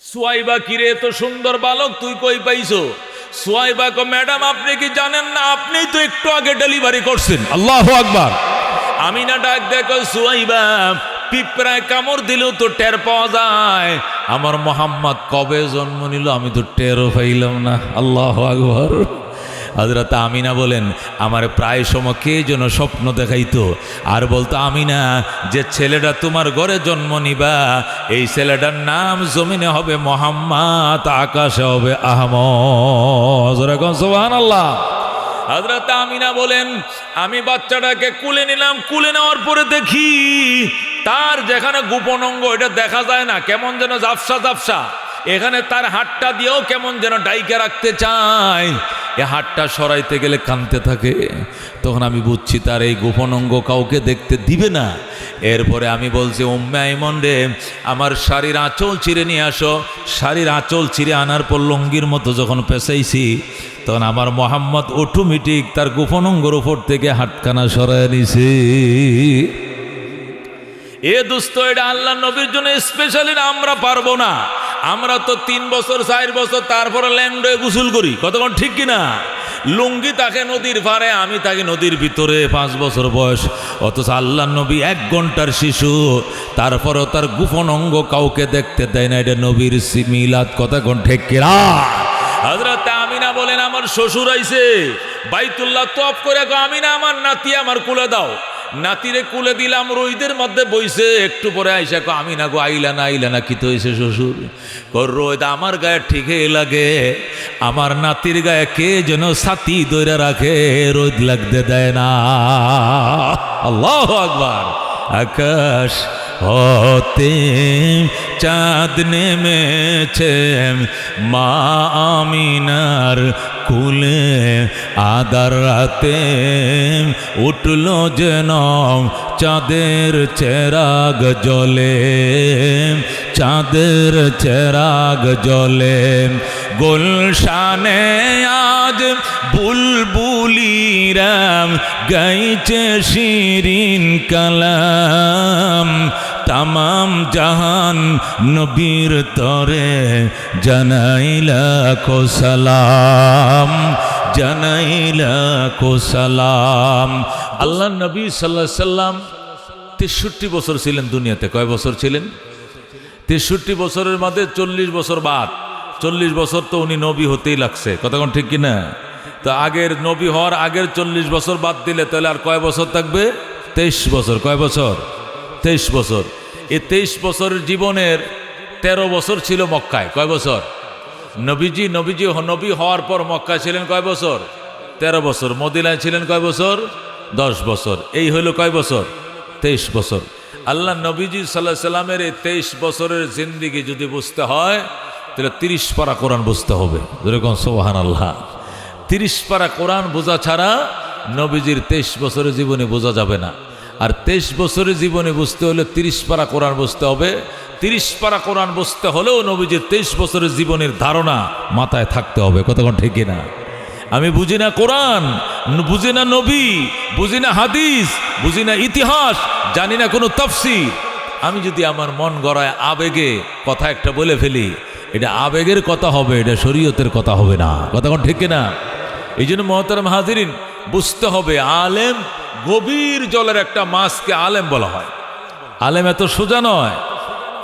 সুয়াইবা কিরে, এত সুন্দর বালক তুই কই পাইছো? সুয়াইবা কো, ম্যাডাম আপনি কি জানেন না, আপনিই তো একটু আগে ডেলিভারি করছেন। আল্লাহু আকবার। আমিনা ডাক দেখো, সুয়াইবা পিঁপড়ায় কামড় দিলেও তো টের পাওয়া যায়, আমার মোহাম্মদ কবে জন্ম নিল আমি তো টেরও পাইলাম না। আল্লাহু আকবার। হযরত আমিনা বলেন, আমার প্রায় সময় কে যেন স্বপ্ন দেখাইতো আর বলতো, আমিনা যে ছেলেটা তোমার ঘরে জন্ম নিবা এই ছেলেটার নাম জমিনে হবে মোহাম্মদ, আকাশে হবে আহমদ। সুবহানাল্লাহ। হযরত আমিনা বলেন, আমি বাচ্চাটাকে কুলে নিলাম, কুলে নেওয়ার পরে দেখি তার যেখানে গোপন অঙ্গ এটা দেখা যায় না, কেমন যেন ঝাপসা ঝাপসা, এখানে তার হাতটা দিয়েও কেমন যেন ডাইকে রাখতে চায়, এ হাতটা সরাইতে গেলে কাঁদতে থাকে। তখন আমি বুঝছি তার এই গোপন অঙ্গ কাউকে দেখতে দিবে না। এরপরে আমি বলছি, উম্মে আইমন রে, আমার শাড়ির আঁচল ছিঁড়ে নিয়ে আসো। শাড়ির আঁচল ছিঁড়ে আনার পর লঙ্গির মতো যখন পেঁচাইছি, তখন আমার মোহাম্মদ অটোমেটিক তার গোপন অঙ্গের উপর থেকে হাতখানা সরাই নিছে। এ দোস্ত, এটা আল্লাহ নবীর জন্য স্পেশালি না, আমরা পারবো না। আমরা তো 3 বছর 4 বছর তারপরে ল্যান্ডে গোসল করি, কতক্ষণ ঠিক কিনা? লুঙ্গি তাকে নদীর পারে, আমি থাকি নদীর ভিতরে, 5 বছর বয়স। অথচ আল্লাহ নবী 1 ঘন্টার শিশু, তারপরেও তার গোপন অঙ্গ কাউকে দেখতে দেয় না। এটা নবীর মিলাদ, কতক্ষণ ঠিক কিনা? হযরত আমিনা বলেন, আমার শ্বশুর আইছে বাইতুল্লাহ তওয়াফ করে, আমিনা আমার নাতি আমার কুলে দাও। নাতিরে কুলে দিলাম, রোদের মধ্যে বইছে। একটু পরে আইসা কো, আমিনা গো আইলা না, কি তো হয়েছে শ্বশুর? রোদ আমার গায়ে ঠিকই লাগে, আমার নাতির গায়ে কে যেন ছাতি ধরে রাখে, রোদ লাগতে দেয় না। আল্লাহু আকবার। আকাশ হতে চাঁদ নেমেছে মা আমিনার কুলে, আদার রাতে উঠল যেন চাঁদের চেরাগ জ্বলে, চাঁদের চেরাগ জ্বলে। গুলশানে আজ বুলবুলিরা গাইছে শিরিন কালাম, তামাম জাহান নবীর তরে জানাইলা কো সালাম, জানাইলা কো সালাম। আল্লাহ নবী সাল্লাল্লাহু আলাইহি সাল্লাম 63 বছর ছিলেন দুনিয়াতে। কয় বছর ছিলেন? 63 বছরের মধ্যে 40 বছর বাদ, 40 বছর তো উনি নবী হতেই লাগছে, কতক্ষণ ঠিক কিনা? তো আগের নবী হওয়ার আগের 40 বছর বাদ দিলে তাহলে আর কয় বছর থাকবে? 23 বছর। কয় বছর? 23 বছর। এই 23 বছরের জীবনের 13 বছর ছিল মক্কায়। কয় বছর? নবী হওয়ার পর মক্কায় ছিলেন কয় বছর? 13 বছর। মদিনায় ছিলেন কয় বছর? 10 বছর। এই হইল কয় বছর? 23 বছর। আল্লাহ নবীজি সাল্লাল্লাহু আলাইহি সাল্লামের এই 23 বছরের জিন্দেগি যদি বুঝতে হয় তাহলে 30 পারা কোরআন বুঝতে হবে। যেরকম সুবহানাল্লাহ। 30 পারা কোরআন বোঝা ছাড়া নবীজির 23 বছরের জীবনে বোঝা যাবে না। আর 23 বছরের জীবনে বুঝতে হলে 30 পারা কোরআন বুঝতে হবে। 30 পারা কোরআন বুঝতে হলেও নবীজির 23 বছরের জীবনের ধারণা মাথায় থাকতে হবে, কতক্ষণ ঠিক না? আমি বুঝি না কোরআন, বুঝি না নবী, বুঝি না হাদিস, বুঝি না ইতিহাস, জানি না কোনো তাফসীর। আমি যদি আমার মন গড়ায় আবেগে কথা একটা বলে ফেলি, এটা আবেগের কথা হবে, এটা শরীয়তের কথা হবে না, কতক্ষণ ঠিক না? এই জন্য মুহতারাম হাজিরিন, বুঝতে হবে আলেম, গভীর জলের একটা মাছকে আলেম বলা হয়। আলেম এত সোজা নয়।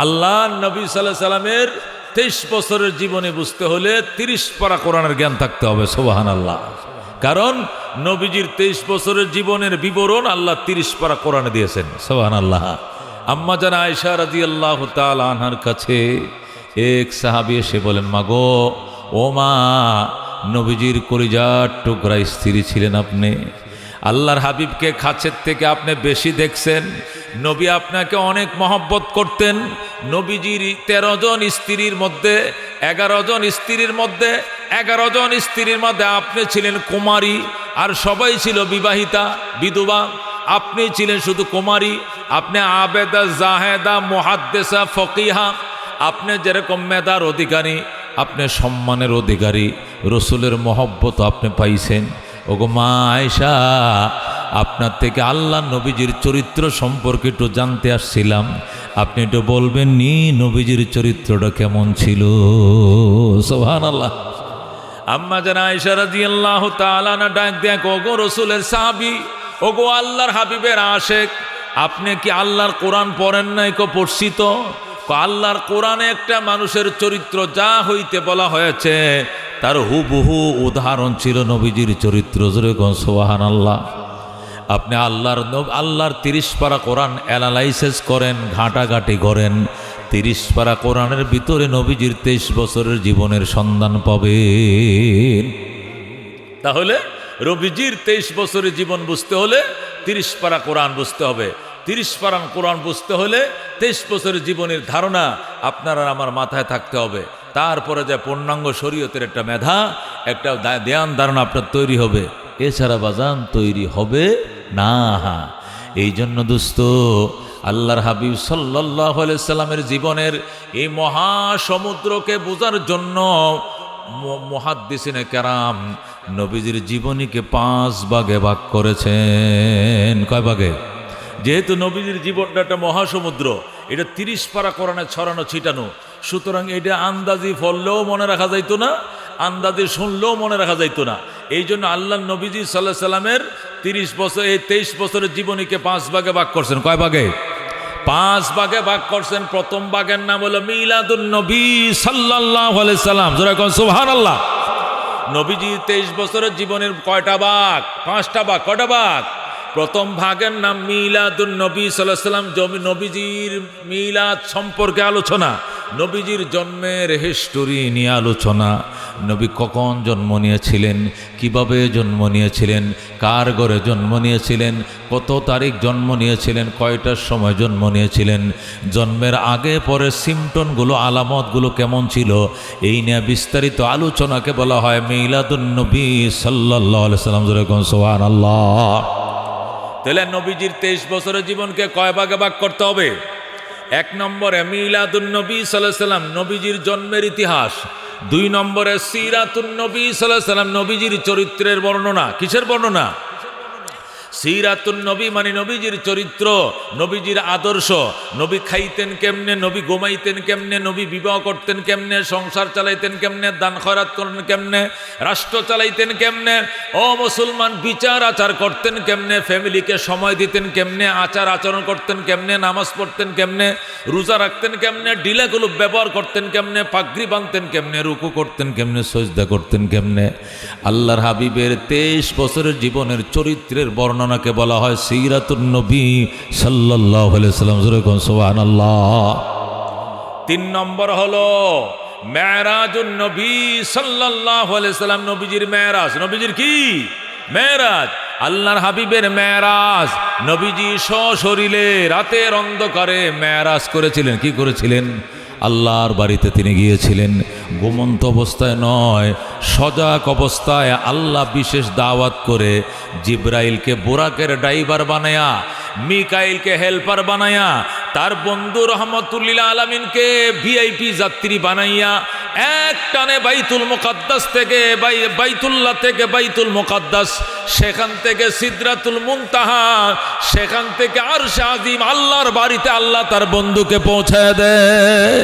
আল্লাহ নবী সাল্লাল্লাহু আলাইহি সাল্লামের 23 বছরের জীবনে বুঝতে হলে 30 পারা কোরআনের জ্ঞান থাকতে হবে। সুবহানাল্লাহ। কারণ নবীজির 23 বছরের জীবনের বিবরণ আল্লাহ 30 পারা কোরআনে দিয়েছেন। সুবহানাল্লাহ। আম্মা জান আয়েশা রাদিয়াল্লাহু তাআলা আনহার কাছে এক সাহাবী এসে বলেন, মা গো, ও মা, নবীজির কলিজার টুকরা স্ত্রী ছিলেন আপনি। আল্লাহর হাবিবকে কাছের থেকে আপনি বেশি দেখছেন। নবী আপনাকে অনেক মহব্বত করতেন। নবীজির 13 জন স্ত্রীর মধ্যে 11 জন স্ত্রীর মধ্যে 11 জন স্ত্রীর মধ্যে আপনি ছিলেন কুমারী, আর সবাই ছিল বিবাহিতা, বিধবা। আপনি ছিলেন শুধু কুমারী। আপনি আবেদা, জাহেদা, মুহাদ্দিসা, ফকিহা। আপনি যেরকম মেধার অধিকারী, আপনি সম্মানের অধিকারী, রসুলের মহব্বত আপনি পাইছেন। ওগো মা আয়েশা, আপনার থেকে আল্লাহ নবীজির চরিত্র সম্পর্কে একটু জানতে আসছিলাম, আপনি একটু বলবেন নি নবীজির চরিত্রটা কেমন ছিল? সুবহানাল্লাহ। আম্মা জান আয়েশা রাদিয়াল্লাহু তাআলা না ডাক দেয়া, ওগো রাসূলের সাহাবী, ওগো আল্লাহর হাবিবের আশেক, আপনি কি আল্লাহর কোরআন পড়েন নাই? পড়ছি তো। আল্লাহর কোরআনে একটা মানুষের চরিত্র যা হইতে বলা হয়েছে তার হুবহু উদাহরণ ছিল নবীজির চরিত্র। জোরে কোন সুবহানাল্লাহ। আপনি আল্লাহর 30 পারা কোরআন অ্যানালাইসিস করেন, ঘাটাঘাটি করেন, 30 পারা কোরআনের ভিতরে নবীজির 23 বছরের জীবনের সন্ধান পাবেন। তাহলে নবীজির 23 বছরের জীবন বুঝতে হলে 30 পারা কোরআন বুঝতে হবে। 30 পারা কোরআন বুঝতে হলে 23 বছরের জীবনের ধারণা আপনার আর আমার মাথায় থাকতে হবে। তারপরে যে পূর্ণাঙ্গ শরীয়তের একটা মেধা, একটা ধ্যান ধারণা আপনার তৈরি হবে। এছাড়া বাজান তৈরি হবে না। এই জন্য দোস্ত, আল্লাহর হাবিব সাল্লাল্লাহু আলাইহি সাল্লামের জীবনের এই মহাসমুদ্রকে বোঝার জন্য মুহাদ্দিসিনে কেরাম নবীজির জীবনীকে 5 ভাগে ভাগ করেছেন। কয় ভাগে? যেহেতু নবীজির জীবনটা একটা মহাসমুদ্র, এটা 30 পারা কোরআনে ছড়ানো ছিটানো, সুতরাং এটা আন্দাজি পড়লেও মনে রাখা যাইতো না, আন্দাজে শুনলেও মনে রাখা যাইতো না। এই জন্য আল্লাহ নবীজি সাল্লাল্লাহু আলাইহি সাল্লামের 30 বছর, এই 23 বছরের জীবনীকে 5 ভাগে ভাগ করছেন। কয় ভাগে? 5 ভাগে ভাগ করছেন। প্রথম ভাগের নাম হলো মিলাদুন নবী সাল্লাল্লাহু আলাইহি সাল্লাম। জোরে কোন সুবহানাল্লাহ। নবীজি 23 বছরের জীবনের কয়টা ভাগ? 5টা ভাগ। কয়টা ভাগ? প্রথম ভাগের নাম মিলাদুন নবী সাল্লাল্লাহু আলাইহি সাল্লাম। নবীজির মিলাদ সম্পর্কে আলোচনা, নবীজির জন্মের হিস্টোরি নিয়ে আলোচনা। নবী কখন জন্ম নিয়েছিলেন, কিভাবে জন্ম নিয়েছিলেন, কার ঘরে জন্ম নিয়েছিলেন, কত তারিখ জন্ম নিয়েছিলেন, কয়টার সময় জন্ম নিয়েছিলেন, জন্মের আগে পরে সিমটনগুলো, আলামতগুলো কেমন ছিল, এই নিয়ে বিস্তারিত আলোচনাকে বলা হয় মিলাদুন নবী সাল্লাল্লাহু আলাইহি সাল্লাম। সুবহানাল্লাহ। তাহলে নবীজির 23 বছরের জীবনকে কয় ভাগে ভাগ করতে হবে? 1 নম্বরে মিলাদুন নবী সাল্লাল্লাহু আলাইহি সাল্লাম, নবীজির জন্মের ইতিহাস। 2 নম্বরে সিরাতুন নবী সাল্লাল্লাহু আলাইহি সাল্লাম, নবীজির চরিত্রের বর্ণনা। কিসের বর্ণনা? সিরাতুন নবী মানে নবীজির চরিত্র, নবীজির আদর্শ। নবী খাইতেন কেমনে, নবী ঘুমাইতেন কেমনে, নবী বিবাহ করতেন কেমনে, সংসার চালাইতেন কেমনে, দান খয়রাত করতেন কেমনে, রাষ্ট্র চালাইতেন কেমনে, ও মুসলমান বিচার আচার করতেন কেমনে, ফ্যামিলিকে সময় দিতেন কেমনে, আচার আচরণ করতেন কেমনে, নামাজ পড়তেন কেমনে, রোজা রাখতেন কেমনে, ডিলাগুলো ব্যবহার করতেন কেমনে, পাগড়ি বাঁধতেন কেমনে, রুকু করতেন কেমনে, সজদা করতেন কেমনে। আল্লাহর হাবিবের 23 বছরের জীবনের চরিত্রের বর্ণনাকে বলা হয় সিরাতুন নবী সাল্লাল্লাহু আলাইহি সাল্লাম। সুবহানাল্লাহ। 3 নম্বর হলো মেরাজুন নবী সাল্লাল্লাহু আলাইহি সাল্লাম, নবীজির মেরাজ। নবীজির কি? মেরাজ। আল্লাহর হাবিবের মেরাজ। নবীজি সশরীরে রাতের অন্ধকারে মেরাজ করেছিলেন। কি করেছিলেন? আল্লাহর বাড়িতে তিনি গিয়েছিলেন। ঘুমন্ত অবস্থায় নয়, সজাগ অবস্থায় আল্লাহ বিশেষ দাওয়াত করে জিব্রাইলকে বুরাকের ড্রাইভার বানায়া, মিকাইলকে হেল্পার বানায়া, তার বন্ধু রহমতুল্লিল আলামিনকে ভিআইপি যাত্রী বানাইয়া এক টানে বাইতুল মুকাদ্দাস থেকে, বাইতুল্লাহ থেকে বাইতুল মুকাদ্দাস, সেখান থেকে সিদরাতুল মুনতাহা, সেখান থেকে আরশে আজিম, আল্লাহর বাড়িতে আল্লাহ তার বন্ধুকে পৌঁছায় দেয়।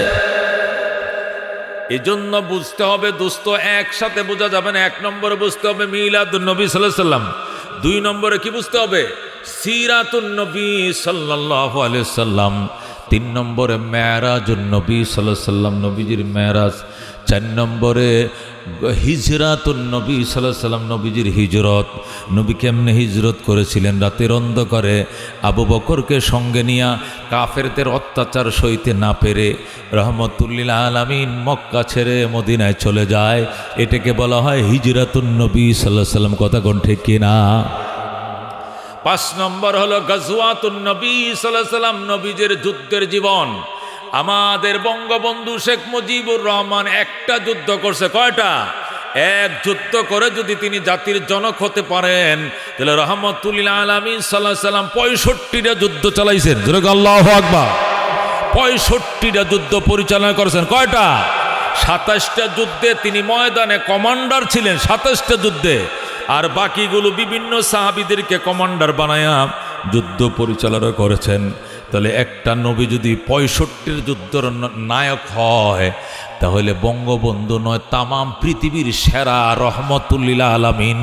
এজন্য বুঝতে হবে দোস্ত, একসাথে বোঝা যাবে না। 1 নম্বরে বুঝতে হবে মিলাদুন নবী সাল্লাল্লাহু আলাইহি সাল্লাম। 2 নম্বরে কি বুঝতে হবে? সিরাতুন নবী সাল্লাল্লাহু আলাইহি সাল্লাম। 3 নম্বরে মেরাজুন নবী সাল্লাল্লাহু আলাইহি সাল্লাম, নবীজির মেরাজ। 4 নম্বরে হিজরাতুন নবী সাল্লাল্লাহু আলাইহি সাল্লাম, নবীজির হিজরত। নবী কেমনে হিজরত করেছিলেন? রাতের অন্ধকারে আবু বকরকে সঙ্গে নিয়া, কাফেরদের অত্যাচার সইতে না পেরে রহমতুল্লিল আলামিন মক্কা ছেড়ে মদিনায় চলে যায়। এটাকে বলা হয় হিজরাতুন নবী সাল্লাল্লাহু আলাইহি সাল্লাম। কথা কোন ঠিক কিনা? 5 নম্বর হলো গাজওয়াতুন নবী সাল্লাল্লাহু আলাইহি সাল্লাম, নবীজির যুদ্ধের জীবন। আমাদের বঙ্গবন্ধু শেখ মুজিবুর রহমান একটা যুদ্ধ করছে। কয়টা? 1 যুদ্ধ করে যদি তিনি জাতির জনক হতে পারেন, তাহলে রহমতুল্লিল আলামিন সাল্লাল্লাহু আলাইহি সাল্লাম 65টা যুদ্ধ চালাইছেন। আল্লাহু আকবার। 65টা যুদ্ধ পরিচালনা করেছেন। কয়টা? 27টা যুদ্ধে তিনি ময়দানে কমান্ডার ছিলেন। 27টা যুদ্ধে আর বাকিগুলো বিভিন্ন সাহাবীদেরকে কমান্ডার বানায়া যুদ্ধ পরিচালনা করেছেন। তাহলে একটা নবী যদি 65 যুদ্ধের নায়ক হয়, তাহলে বঙ্গবন্ধু নয়, তামাম পৃথিবীর সেরা রহমতুল্লিল আলামিন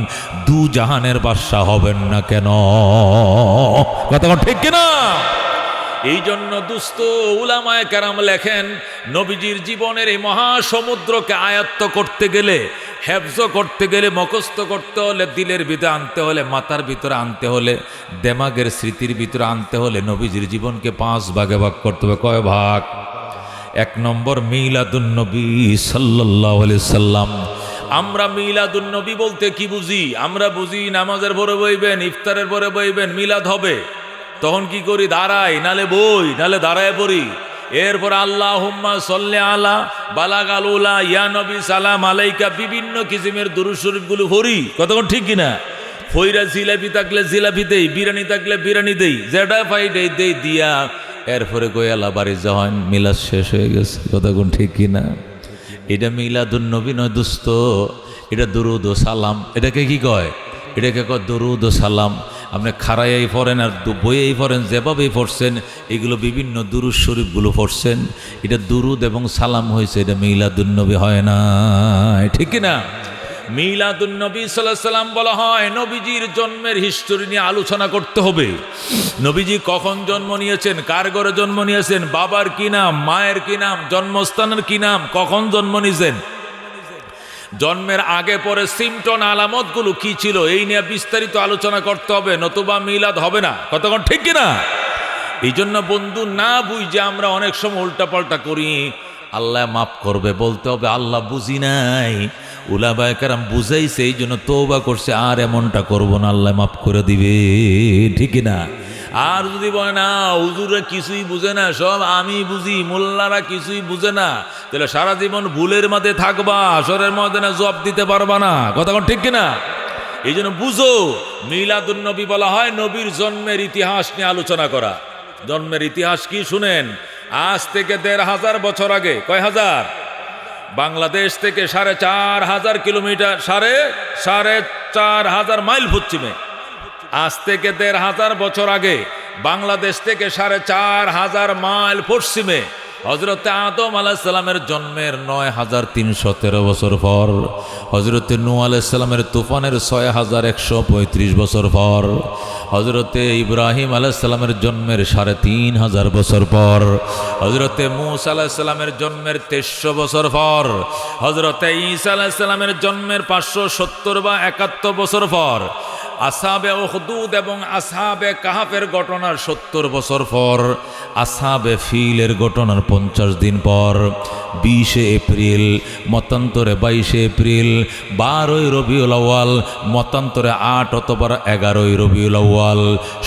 দু জাহানের বাদশা হবেন না কেন? কথা ঠিক কিনা? এই জন্য দুস্থ উলামায়ে কেরাম লেখেন, নবীজির জীবনের এই মহাসমুদ্রকে আয়ত্ত করতে গেলে, হেফজ করতে গেলে, মুখস্থ করতে হলে, দিলের ভিতরে আনতে হলে, মাথার ভিতরে আনতে হলে, দেমাগের স্মৃতির ভিতরে আনতে হলে নবীজির জীবনকে 5 ভাগে ভাগ করতে হবে। কয় ভাগ? 1 নম্বর মিলাদুন নবী সাল্লাল্লাহু আলাইহি সাল্লাম। আমরা মিলাদুন নবী বলতে কি বুঝি? আমরা বুঝি নামাজের পরে বইবেন, ইফতারের পরে বইবেন, মিলাদ হবে। তখন কি করি? দাঁড়াই, নালে বই, নালে দাঁড়ায় পড়ি। এরপর আল্লাহুম্মা সাল্লি আলা বালাগাল উলা ইয়া নবী সালাম আলাইকা বিভিন্ন কিসিমের দুরূদ শরীফগুলো পড়ি। কতক্ষণ ঠিক কিনা? ফইরা জিলাপি থাকলে জিলাপি দেই, বিরিয়ানি থাকলে বিরিয়ানি দেই, যেটা পাই দেই দিয়া এরপরে গোয়ালা বাড়ি যাওয়ান, মিলাদ শেষ হয়ে গেছে। কতক্ষণ ঠিক কিনা? এটা মিলাদুন নবী নয় দোস্ত, এটা দুরূদ ও সালাম। এটাকে কি কয়? এটাকে কয় দুরূদ ও সালাম। আপনি খাড়াইয়াই পড়েন আর বইয়েই পড়েন, যেভাবেই পড়ছেন, এগুলো বিভিন্ন দুরূদ শরীফগুলো পড়ছেন, এটা দুরূদ এবং সালাম হয়েছে, এটা মিলাদুন নবী হয় না। ঠিক না? মিলাদুন নবী সাল্লাল্লাহু আলাইহি সাল্লাম বলা হয় নবীজির জন্মের হিস্টোরি নিয়ে আলোচনা করতে হবে। নবীজি কখন জন্ম নিয়েছেন, কার ঘরে জন্ম নিয়েছেন, বাবার কি নাম, মায়ের কি নাম, জন্মস্থানের কি নাম, কখন জন্ম নিয়েছেন, জন্মের আগে পরে সিমটন আলামতগুলো কি ছিল, এই নিয়ে বিস্তারিত আলোচনা করতে হবে, নতুবা মিলাদ হবে না। কতক্ষণ ঠিক কিনা? এই জন্য বন্ধু না বুঝে আমরা অনেক সময় উল্টাপাল্টা করি। আল্লাহ মাফ করবে, বলতে হবে আল্লাহ বুঝি নাই, উলামায়ে কেরাম বুঝাইছে, এই জন্য তওবা করছে, আর এমনটা করব না, আল্লাহ মাফ করে দিবে। ঠিক না? আর যদি বলে না হুজুররা কিছুই বুঝে না, সব আমি বুঝি, মোল্লারা কিছুই বুঝে না, তাহলে সারা জীবন ভুলের মধ্যে থাকবা, আসরের মধ্যে না জবাব দিতে পারবা না। কথা ঠিক কিনা? এই জন্য বুঝো, মিলাদুন নবী বলা হয় নবীর জন্মের ইতিহাস নিয়ে আলোচনা করা। জন্মের ইতিহাস কি শুনেন? আজ থেকে ১৫০০ বছর আগে, কয় হাজার? বাংলাদেশ থেকে ৪,৫০০ কিলোমিটার, ৪,৫০০ মাইল পশ্চিমে, আজ থেকে ১৫০০ বছর আগে বাংলাদেশ থেকে ৪,৫০০ মাইল পশ্চিমে হযরত আদম আলাইহিস সালামের জন্মের ৯,৩১৩ বছর পর, হযরত নূহ আলাইহিস সালামের তুফানের ৬,১৩৫ বছর পর, হযরত ইব্রাহিম আলাইহিস সালামের জন্মের ৩৫০০ বছর পর, হযরত মূসা আলাইহিস সালামের জন্মের ২৩০০ বছর পর, হযরত ঈসা আলাইহিস সালামের জন্মের ৫৭০ বা ৭১ বছর পর, আসহাবে উখদুদ এবং আসহাবে কাহাফের ঘটনার ৭০ বছর পর, আসহাবে ফিলের ঘটনার ৫০ দিন পর, ২০ এপ্রিল, মতান্তরে ২২ এপ্রিল, ১২ রবিউল আউয়াল, মতান্তরে ৮ অথবা ১১ রবিউল আউয়াল,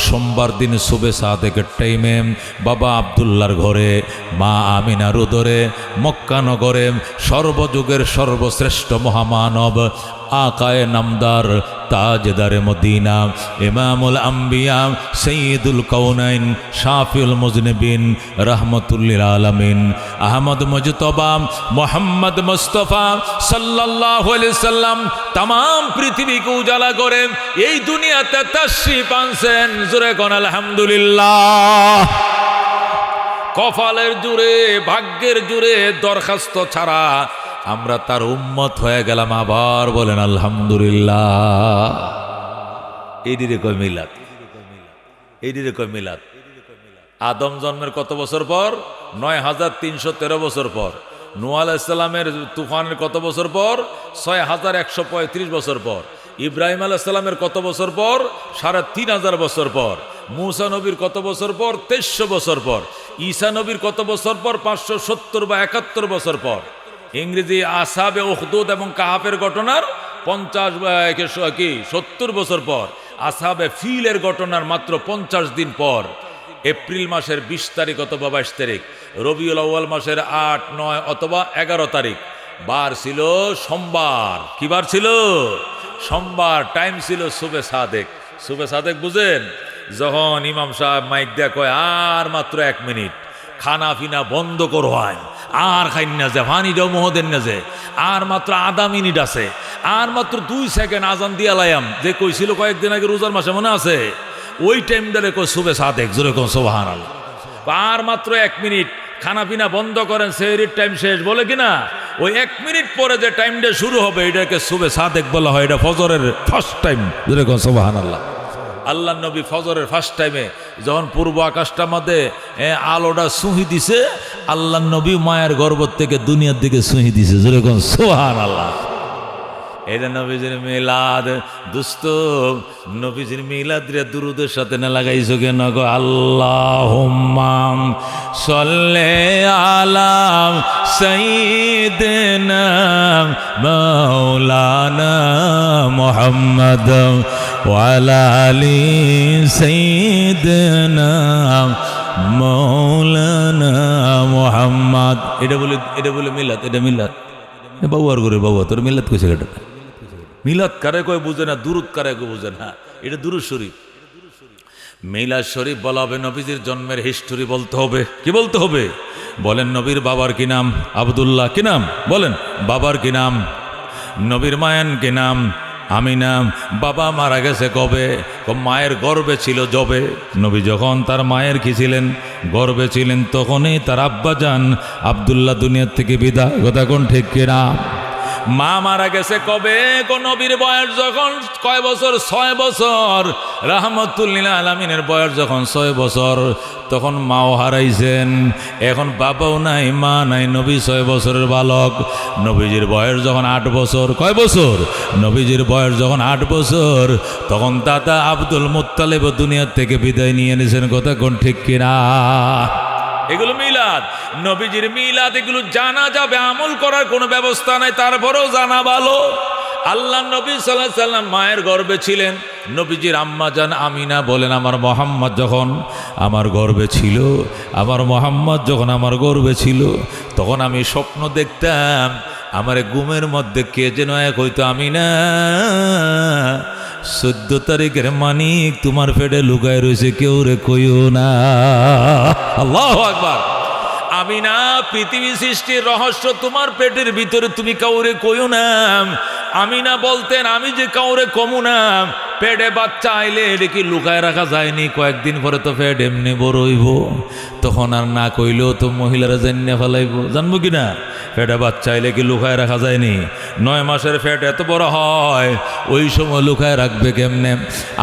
সোমবার দিন সুবে সাদেকের টাইমে বাবা আব্দুল্লাহর ঘরে, মা আমিনার উদরে, মক্কা নগরে সর্বযুগের সর্বশ্রেষ্ঠ মহামানব আকায়ে নামদার তাজদারে মদিনা, ইমামুল আম্বিয়া, সৈয়দুল কাউনাইন, শাফিউল মুজনিবিন, রাহমাতুল্লিল আলামিন, আহমদ মুজতবা মুহাম্মদ মুস্তাফা সাল্লাল্লাহু আলাইহি সাল্লাম तमाम পৃথিবীকে উজালা করে এই দুনিয়াতে তাশরীফ আনছেন। জোরে কোন আলহামদুলিল্লাহ। কপালের জুড়ে, ভাগ্যের জুড়ে দরখাস্ত ছাড়া আমরা তার উম্মত হয়ে গেলাম। আবার বলেন আলহামদুলিল্লাহ। এইদিকে কয় মিলাদ, এইদিকে কয় মিলাদ। আদম জন্মের কত বছর পর? ৯,৩১৩ বছর পর। নূহ আলাইহিস সালামের তুফানের কত বছর পর? ৬,১৩৫ বছর পর। ইব্রাহিম আলাইহিস সালামের কত বছর পর? ৩৫০০ বছর পর। মূসা নবীর কত বছর পর? ২৩০০ বছর পর। ঈসা নবীর কত বছর পর? ৫৭০ বা ৭১ বছর পর। ইংরেজি আসহাবে উখদুদ এবং কাহাফের ঘটনার ৭০ বছর পর। আসহাবে ফিলের ঘটনার মাত্র ৫০ দিন পর। এপ্রিল মাসের ২০ তারিখ অথবা ২২ তারিখ, রবিউল আউয়াল মাসের ৮, ৯ অথবা ১১ তারিখ। বার ছিল সোমবার। কি বার ছিল? সোমবার। টাইম ছিল সুবে সাদেক। সুবে সাদেক বুঝেন? যখন ইমাম সাহেব মাইক দেয়া কয় আর মাত্র ১ মিনিট, খানা পিনা বন্ধ করো, হয় আর খাইন না যে, পানিটাও মহদেন না যে, আর মাত্র আধা মিনিট আছে, আর মাত্র 2 সেকেন্ড আজান দিয়া লাইম, যে কইছিল কয়েকদিন আগে রোজার মাসে মনে আছে, ওই টাইমটারে কই সুবে সাদেক, জোরে কোন সুবহানাল্লাহ। আর মাত্র 1 মিনিট, খানা পিনা বন্ধ করেন, সেহরির টাইম শেষ, বলে কিনা ওই 1 মিনিট পরে যে টাইমটা শুরু হবে এটাকে সুবে সাদেক বলা হয়। এটা ফজরের ফার্স্ট টাইম, জোরে কোন সুবহানাল্লাহ। আল্লাহ নবী ফজরের ফার্স্ট টাইমে যখন পূর্ব আকাশটার মধ্যে আলোটা সুহি দিছে, আল্লাহ নবী মায়ের গর্ভ থেকে দুনিয়ার দিকে সুহি দিছে, জোরে কোন সুবহানাল্লাহ। এটা নবীজির মিলাদ। দোস্ত, নবীজির মিলাদ রে দুরুদের সাথে না লাগাইছো কেন গো? আল্লাহুম্মা সাল্লি আলা সাইয়্যিদিনা মাওলানা মুহাম্মদ ওয়া আলা আলি সাইয়্যিদিনা মাওলানা মুহাম্মদ। এটা বলে মিলাদ, এটা মিলাদ। বাবু আর করে বাবু, তোর মিলাদ কইছে কেটে? মিলাদ কারে কয় বুঝে না, দুরুদ কারে কয় বুঝে না। এটা দুরুদ শরীফ। মিলাদ শরীফ বলা হবে, নবীজির জন্মের হিস্টোরি বলতে হবে। কি বলতে হবে? বলেন নবীর বাবার কি নাম? আব্দুল্লাহ। কি নাম? বলেন বাবার কি নাম? নবীর মায়ের কি নাম? আমিনা। বাবা মারা গেছে কবে? মায়ের গর্ভে ছিল যবে। নবী যখন তার মায়ের কি ছিলেন? গর্ভে ছিলেন, তখনই তার আব্বা যান আব্দুল্লাহ দুনিয়ার থেকে বিদায়। কথা কোন ঠিক কিনা? মা মারা গেছে কবে? নবীর বয়স যখন কয় বছর? 6 বছর। রাহমাতুল্লিল আলামিনের বয়স যখন 6 বছর, তখন মাও হারাইছেন। এখন বাবাও নাই, মা নাই, নবী 6 বছরের বালক। নবীজির বয়স যখন 8 বছর। কয় বছর? নবীজির বয়স যখন 8 বছর, তখন দাদা আব্দুল মুত্তালিব দুনিয়ার থেকে বিদায় নিয়ে নিয়েছেন। কথা কোন ঠিক কিনা? এগুলো মিলাদ, নবীজির মিলাদ। এগুলো জানা যাবে, আমল করার কোনো ব্যবস্থা নাই, তারপরেও জানা ভালো। আল্লাহ নবী সাল্লাল্লাহু আলাইহি সাল্লাম মায়ের গর্ভে ছিলেন। নবীজির আম্মা জান আমিনা বলেন, আমার মোহাম্মদ যখন আমার গর্ভে ছিল, আমার মোহাম্মদ যখন আমার গর্ভে ছিল, তখন আমি স্বপ্ন দেখতাম, আমার ঘুমের মধ্যে কে যেন এক হইতো, আমিনা 14 তারিখের মানিক তোমার পেটে লুকায় রয়েছে, কেউ রে কইও না। আল্লাহু আকবার। আমিনা, পৃথিবী সৃষ্টির রহস্য তোমার পেটের ভিতরে, তুমি কাউরে কইও না। আমিনা বলতেন, আমি যে কাউরে কমু না, পেটে বাচ্চা আইলে এটা কি লুকায় রাখা যায়নি? কয়েকদিন পরে তো পেট এমনি বড় হইব, তখন আর না কইলেও তো মহিলারা জানিয়ে ফেলাইব। জানবো কি না? পেটে বাচ্চা আইলে কি লুকায় রাখা যায়নি? 9 মাসের পেট এত বড় হয়, ওই সময় লুকায় রাখবে কেমনে?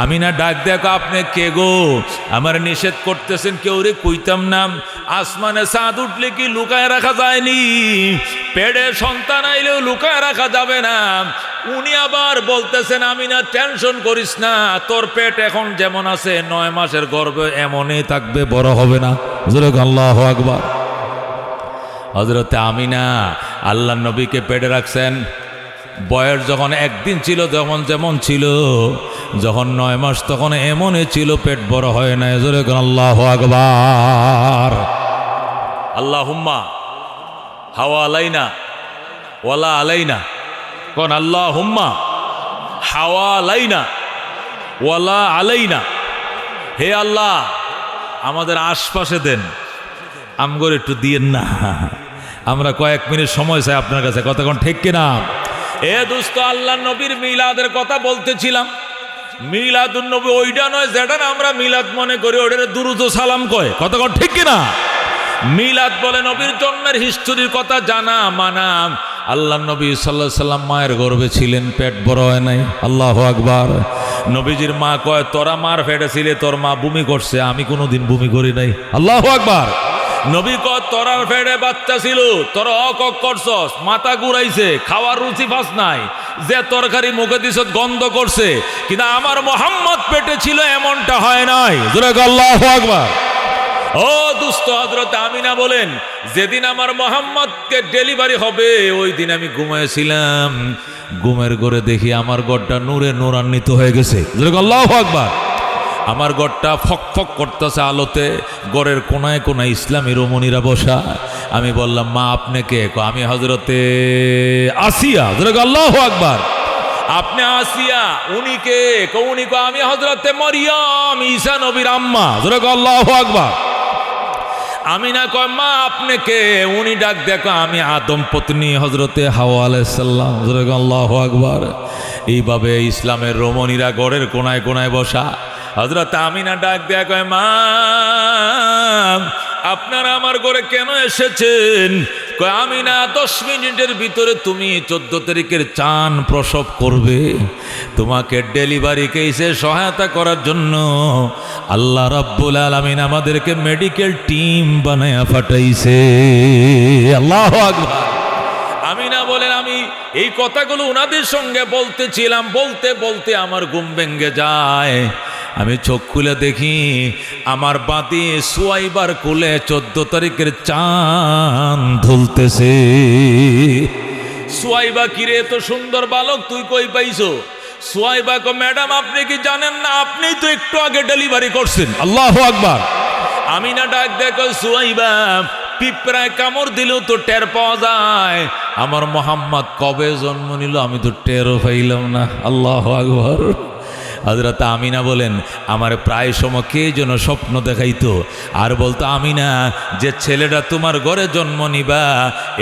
আমিনা ডাক দেখো, আপনি কে গো? আমার নিষেধ করতেছেন, কেউ রে কইতাম না। আসমানে চাঁদ উঠলে কি লুকায় রাখা যায়নি? পেটে সন্তান আইলেও লুকায় রাখা যাবে না। উনি আবার বলতেছেন, আমিনা টেনশন করিস না, তোর পেট এখন যেমন আছে 9 মাসের গর্ভে এমনই থাকবে, বড় হবে না। আল্লাহু আকবার। হযরতে আমিনা আল্লাহ নবীকে পেটে রাখছেন। বয়স যখন 1 দিন ছিল, যখন যেমন ছিল, যখন 9 মাস তখন এমনই ছিল, পেট বড় হয় না। আল্লাহু আকবার। আল্লাহুম্মা হাওয়া আলাইনা ওয়ালা আলাইনা। কোন? আল্লাহুম্মা হাওয়া আলাইনা ওয়ালা আলাইনা। হে আল্লাহ, আমাদের আশপাশে দেন, আমগর একটু দিয়েন না। আমরা কয়েক মিনিট সময় চাই আপনার কাছে। কতক্ষণ ঠিক কিনা? এ দোস্ত, আল্লাহ নবীর মিলাদের কথা বলতেছিলাম। মিলাদুন নবী ওইটা নয় যেটা আমরা মিলাদ মনে করি, ওইটা দুরুদ ও সালাম কয়। কতক্ষণ ঠিক কিনা? মিলাদ বলে নবীর জন্মের হিস্টোরির কথা জানা মানা। আল্লাহ নবী সাল্লাল্লাহু আলাইহি সাল্লাম মায়ের গর্ভে ছিলেন, পেট বড় হয় নাই। আল্লাহু আকবার। নবীজির মা কয়, তোরা মার পেটে ছিলে, তোর মা বমি করছে, আমি কোনোদিন বমি করি নাই। আল্লাহু আকবার। নবী কয়, তোরার পেটে বাচ্চা ছিল, তোরা অকক করছস, মাথা ঘুরাইছে, খাওয়ার রুচি পাস নাই, যে তরকারি মুখে দিছ গন্ধ করছে, কিন্তু আমার মোহাম্মদ পেটে ছিল এমনটা হয় নাই। আল্লাহু আকবার। ও দুস্থ, হযরত আমিনা বলেন, যেদিন আমার মোহাম্মদকে ডেলিভারি হবে ওই দিন আমি ঘুমাইছিলাম, ঘুমের ঘরে দেখি আমার ঘরটা নূরে নূরান্বিত হয়ে গেছে। আল্লাহু আকবার। আমার ঘরটা ফক ফক করতেছে আলোতে, ঘরের কোনায় কোনায় ইসলামী রমণীরা বসা। আমি বললাম, মা আপনি কে? আমি হযরতে আসিয়া। আল্লাহু আকবার। আপনি আসিয়া? উনি কে? উনি আমি হযরতে মরিয়ম, ঈসা নবীর আম্মা। আল্লাহু আকবার। আমিনা কয় মা আপনি কে? উনি ডাক দেখো আমি আদম পত্নী হজরতে হাওয়া আলাইহিস সালাম। আল্লাহু আকবার। এইভাবে ইসলামের রমণীরা গড়ের কোনায় কোনায় বসা। হজরত আমিনা ডাক দেয়া কয় মা আপনারা আমার ঘরে কেন এসেছেন? কয় আমিনা 10 মিনিটের ভিতরে তুমি 14 তারিখের চান প্রসব করবে, তোমাকে ডেলিভারি কেসে সহায়তা করার জন্য আল্লাহ রাব্বুল আলামিন আমাদেরকে মেডিকেল টিম বানায়া পাঠাইছে। আল্লাহু আকবার। আমিনা বলেন আমি এই কথাগুলো ওনাদের সঙ্গে বলতেছিলাম, বলতে বলতে আমার ঘুম ভেঙে যায়। আমি চোখ খুলে দেখি আমার বাতি সুয়াইবার কোলে 14 তারিখের চাঁদ ধুলতেছে। সুয়াইবা কিরে এত সুন্দর বালক তুই কই পাইছো? সুয়াইবা কো ম্যাডাম আপনি কি জানেন না আপনি তো একটু আগে ডেলিভারি করছেন। আল্লাহু আকবার। আমিনা ডাক দেখো সুয়াইবা পিঁপড়ায় কামড় দিলেও তো টের পাওয়া যায়, আমার মোহাম্মদ কবে জন্ম নিল আমি তো টেরও পাইলাম না। আল্লাহু আকবার। হযরত আমিনা বলেন আমার প্রায় সময় কে যেন স্বপ্ন দেখাইতো আর বলতো আমিনা যে ছেলেটা তোমার ঘরে জন্ম নিবা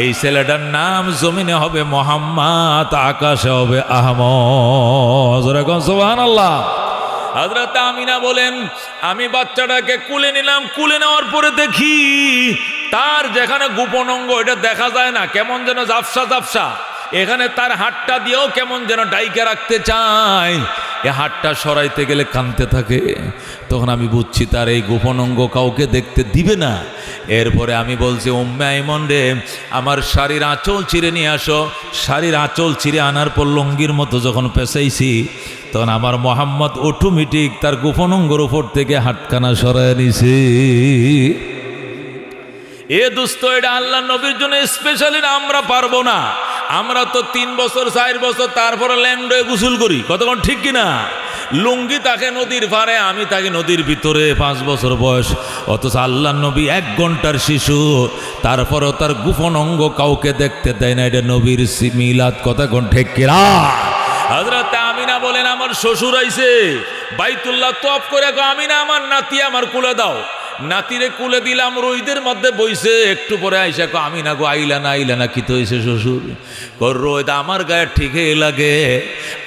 এই ছেলেটার নাম জমিনে হবে মোহাম্মদ, আকাশে হবে আহমদ। সুবহানাল্লাহ। হযরত আমিনা বলেন আমি বাচ্চাটাকে কুলে নিলাম, কুলে নেওয়ার পরে দেখি তার যেখানে গোপন অঙ্গ এটা দেখা যায় না, কেমন যেন ঝাপসা ঝাপসা, এখানে তার হাতটা দিয়েও কেমন যেন ডাইকে রাখতে চায়, এ হাতটা সরাইতে গেলে কাঁদতে থাকে। তখন আমি বুঝছি তার এই গোপন অঙ্গ কাউকে দেখতে দিবে না। এরপরে আমি বলছি উম্মে আইমন রে আমার শাড়ির আঁচল ছিঁড়ে নিয়ে আসো। শাড়ির আঁচল ছিঁড়ে আনার পর লঙ্গির মতো যখন পেঁচাইছি তখন আমার মোহাম্মদ অটোমেটিক তার গোপন অঙ্গের উপর থেকে হাতখানা সরাই নিছে। এ দোস্ত এটা আল্লাহ নবীর জন্য স্পেশালি আমরা পারবো না। আমরা তো 3 বছর 4 বছর তারপরে ল্যান্ড হয়ে গোসল করি, কতক্ষণ ঠিক কিনা? লুঙ্গি তাকে নদীর পারে, আমি তাকে নদীর ভিতরে, 5 বছর বয়স, অথচ আল্লাহ নবী 1 ঘন্টার শিশু, তারপরেও তার গোপন অঙ্গ কাউকে দেখতে দেয় না। এটা নবীর মিলাদ, কতক্ষণ ঠিক কিনা? হযরত আমিনা বলেন আমার শ্বশুর আইছে বাইতুল্লাহ তওয়াফ করে, আমিনা আমার নাতি আমার কুলে দাও। নাতিরে কুলে দিলাম, রোদের মধ্যে বইছে। একটু পরে আইসা কো আমিনা গো আইলা না কি তো হয়েছে শ্বশুর? রোদ আমার গায়ে ঠিকই লাগে,